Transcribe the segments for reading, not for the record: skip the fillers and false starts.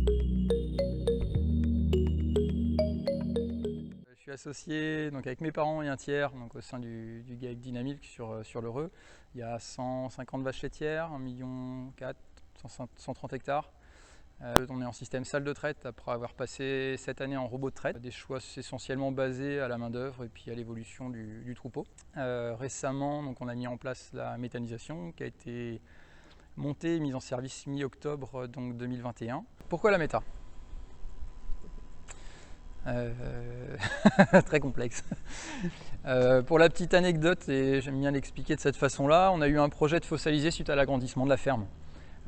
Je suis associé donc, avec mes parents et un tiers donc, au sein du GAEC Dynamique sur l'Heureux. Il y a 150 vaches laitières, 1,4 million, 130 hectares. On est en système salle de traite après avoir passé 7 années en robot de traite. Des choix essentiellement basés à la main d'œuvre et puis à l'évolution du troupeau. Récemment, donc, on a mis en place la méthanisation qui a été montée et mise en service mi-octobre 2021. Pourquoi la méta? Très complexe. Pour la petite anecdote, et j'aime bien l'expliquer de cette façon-là, on a eu un projet de fossiliser suite à l'agrandissement de la ferme.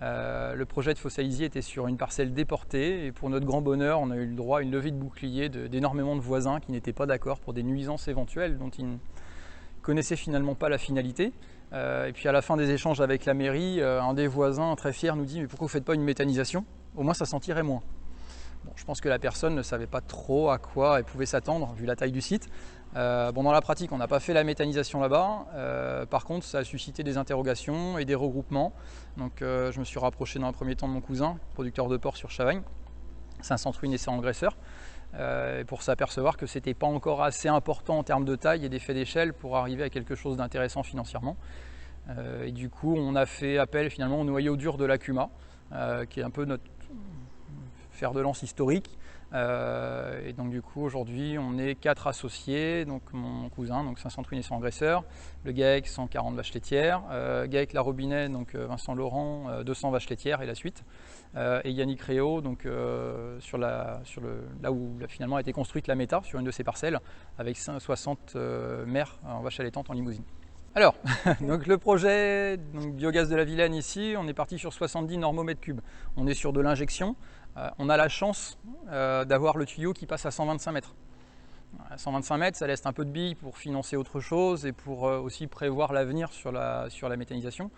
Le projet de fossiliser était sur une parcelle déportée et pour notre grand bonheur, on a eu le droit à une levée de bouclier d'énormément de voisins qui n'étaient pas d'accord pour des nuisances éventuelles dont ils ne connaissaient finalement pas la finalité. Et puis à la fin des échanges avec la mairie, un des voisins très fier nous dit « mais pourquoi vous ne faites pas une méthanisation? Au moins ça sentirait moins ». Bon, je pense que la personne ne savait pas trop à quoi elle pouvait s'attendre vu la taille du site. Dans la pratique, on n'a pas fait la méthanisation là-bas. Par contre, ça a suscité des interrogations et des regroupements. Donc, je me suis rapproché dans un premier temps de mon cousin, producteur de porc sur Chavagne, 500 truies naissants engraisseurs, pour s'apercevoir que ce n'était pas encore assez important en termes de taille et d'effet d'échelle pour arriver à quelque chose d'intéressant financièrement. Et du coup, on a fait appel finalement au noyau dur de l'Acuma, qui est un peu notre fer de lance historique. Et donc du coup aujourd'hui on est 4 associés, donc mon cousin, donc 500 truies naissants engraisseurs, le GAEC 140 vaches laitières, GAEC La Robinet, donc Vincent Laurent 200 vaches laitières et la suite, et Yannick Réau donc là où finalement a été construite la méta sur une de ses parcelles avec 60 mères en vaches allaitantes en limousine. Alors, donc le projet donc biogaz de la Vilaine ici, on est parti sur 70 normomètres cubes. On est sur de l'injection. On a la chance d'avoir le tuyau qui passe à 125 mètres. À 125 mètres, ça laisse un peu de billes pour financer autre chose et pour aussi prévoir l'avenir sur la méthanisation.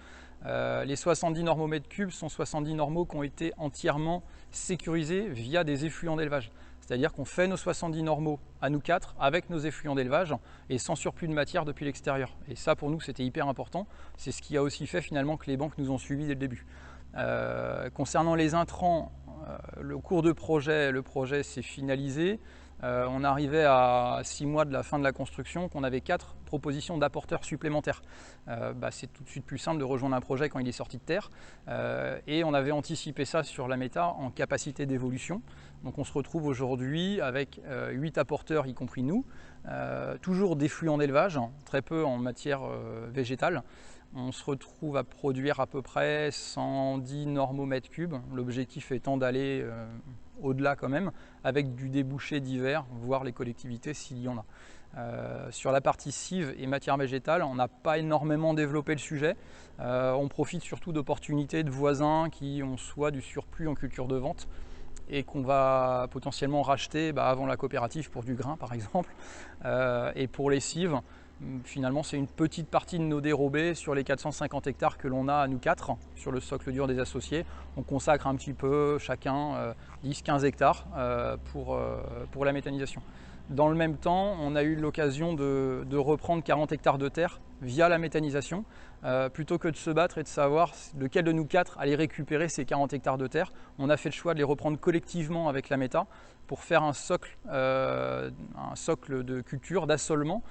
Les 70 normomètres cubes sont 70 normaux qui ont été entièrement sécurisés via des effluents d'élevage. C'est-à-dire qu'on fait nos 70 normaux à nous 4 avec nos effluents d'élevage et sans surplus de matière depuis l'extérieur. Et ça, pour nous, c'était hyper important. C'est ce qui a aussi fait finalement que les banques nous ont suivis dès le début. Concernant les intrants, le cours de projet, le projet s'est finalisé. On arrivait à 6 mois de la fin de la construction, qu'on avait 4 propositions d'apporteurs supplémentaires. C'est tout de suite plus simple de rejoindre un projet quand il est sorti de terre. Et on avait anticipé ça sur la méta en capacité d'évolution. Donc on se retrouve aujourd'hui avec 8 apporteurs, y compris nous, toujours des flux en élevage, très peu en matière végétale. On se retrouve à produire à peu près 110 normomètres cubes, l'objectif étant d'aller au-delà quand même, avec du débouché divers, voire les collectivités s'il y en a. Sur la partie cive et matière végétale, on n'a pas énormément développé le sujet. On profite surtout d'opportunités de voisins qui ont soit du surplus en culture de vente et qu'on va potentiellement racheter avant la coopérative pour du grain par exemple. Et pour les cives, finalement, c'est une petite partie de nos dérobés sur les 450 hectares que l'on a à nous 4 sur le socle dur des associés. On consacre un petit peu chacun 10-15 hectares pour la méthanisation. Dans le même temps, on a eu l'occasion de reprendre 40 hectares de terre via la méthanisation. Plutôt que de se battre et de savoir lequel de nous 4 allait récupérer ces 40 hectares de terre, on a fait le choix de les reprendre collectivement avec la méta pour faire un socle de culture, d'assolement,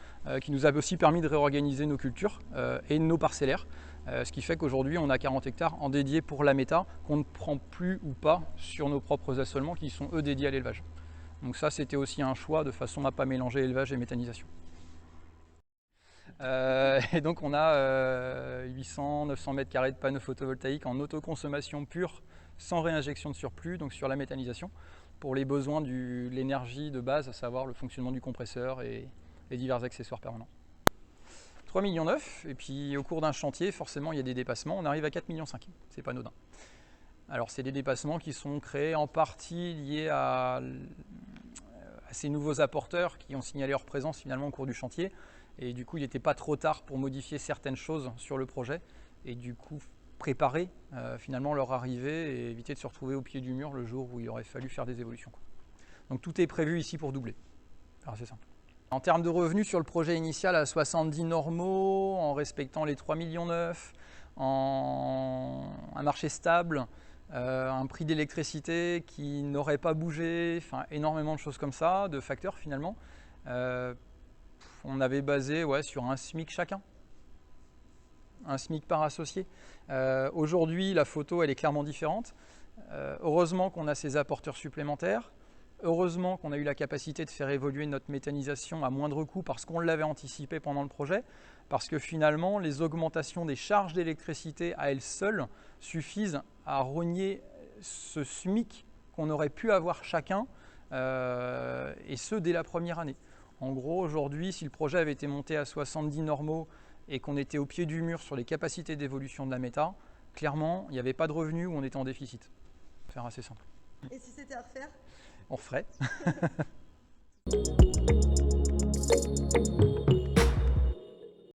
qui nous a aussi permis de réorganiser nos cultures et nos parcellaires. Ce qui fait qu'aujourd'hui, on a 40 hectares en dédiés pour la méta, qu'on ne prend plus ou pas sur nos propres assolements qui sont eux dédiés à l'élevage. Donc ça, c'était aussi un choix de façon à ne pas mélanger élevage et méthanisation. Et donc on a 800-900 mètres carrés de panneaux photovoltaïques en autoconsommation pure, sans réinjection de surplus, donc sur la méthanisation, pour les besoins de l'énergie de base, à savoir le fonctionnement du compresseur et divers accessoires permanents. 3,9 millions, et puis au cours d'un chantier, forcément il y a des dépassements, on arrive à 4,5 millions, c'est pas anodin. Alors c'est des dépassements qui sont créés en partie liés à ces nouveaux apporteurs qui ont signalé leur présence finalement au cours du chantier. Et du coup, il n'était pas trop tard pour modifier certaines choses sur le projet et du coup préparer finalement leur arrivée et éviter de se retrouver au pied du mur le jour où il aurait fallu faire des évolutions. Donc tout est prévu ici pour doubler. Alors c'est simple. En termes de revenus sur le projet initial à 70 normaux, en respectant les 3,9 millions, en un marché stable, un prix d'électricité qui n'aurait pas bougé, enfin énormément de choses comme ça, de facteurs finalement. On avait basé sur un SMIC chacun, un SMIC par associé. Aujourd'hui, la photo elle est clairement différente. Heureusement qu'on a ces apporteurs supplémentaires. Heureusement qu'on a eu la capacité de faire évoluer notre méthanisation à moindre coût parce qu'on l'avait anticipé pendant le projet, parce que finalement les augmentations des charges d'électricité à elles seules suffisent à rogner ce SMIC qu'on aurait pu avoir chacun, et ce dès la première année. En gros, aujourd'hui, si le projet avait été monté à 70 normaux et qu'on était au pied du mur sur les capacités d'évolution de la méta, clairement, il n'y avait pas de revenus où on était en déficit. Faire assez simple. Et si c'était à refaire? On referait.